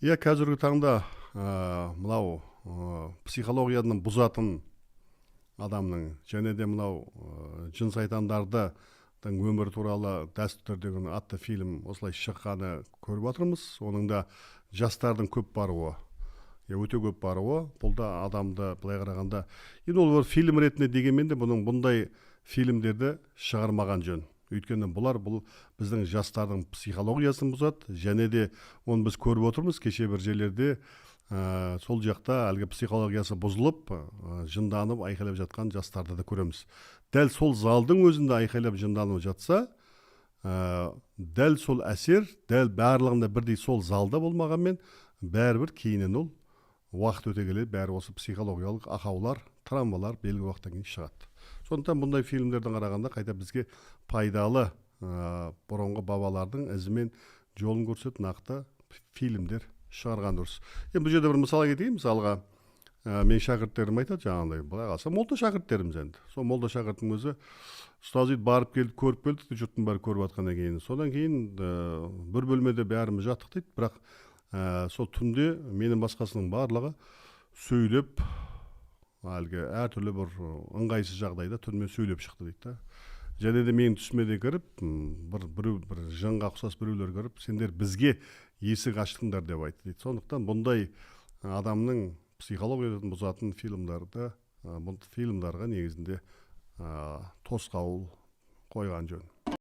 Иә, қазіргі таңда мынау психологияны бұзатын адамның және де мынау жын сайтандарды өмір туралы дәстүр деген атты фильм осылай шыққаны көріп отырмыз. Оның да жастардың көп баруы, өте көп баруы, бұл да адамды былай қарағанда, енді ол бір фильм ретінде дегенмен де бұның бұндай фильмдерді шығармаған жөн. Өйткені бұл біздің жастардың психологиясын бұзады, және де оны біз көріп отырмыз. Кеше бір жерлерде сол жақта әлгі психологиясы бұзылып, жынданып айқайлап жатқан жастарды да көреміз. Дәл сол залдың өзінде айқайлап жынданып жатса, дәл сол әсер, дәл барлығында бірдей сол залда болмағанмен, бәрібір кейіннен ол уақыт өте келе бәрі осы психологиялық ақаулар, травмалар белгілі уақыттан кейін шығады. Сондықтан бұндай фильмдердің қарағанда қайта бізге пайдалы бұрынғы бабалардың ізімен жолын көрсететін нақты фильмдер шығарған дұрыс. Енді бұл жерде бір мысал кетейін. Мысалға, мен шәкірттерім айтады, жаңағыдай, былай қалса молда шәкірттеріміз енді. Сол молда шәкірттің өзі ұстаз үйді барып келді, көріп келдік, жұрттың бәрі көріп жатқаннан кейін. Содан кейін бір бөлмеде бәріміз жаттық дейді, бірақ сол түнде менің басқасының барлығы сөйлеп, әлгі әртүрлі бір ыңғайсыз жағдайда түнімен сөйлеп шықты дейді. Және де менің түсіме де кіріп, бір жынға ұқсас біреулер кіріп, сендер бізге есік аштыңдар деп айтты дейді. Сондықтан бұндай адамның психологиясын бұзатын фильмдарға негізінде тосқауыл қойған жөн.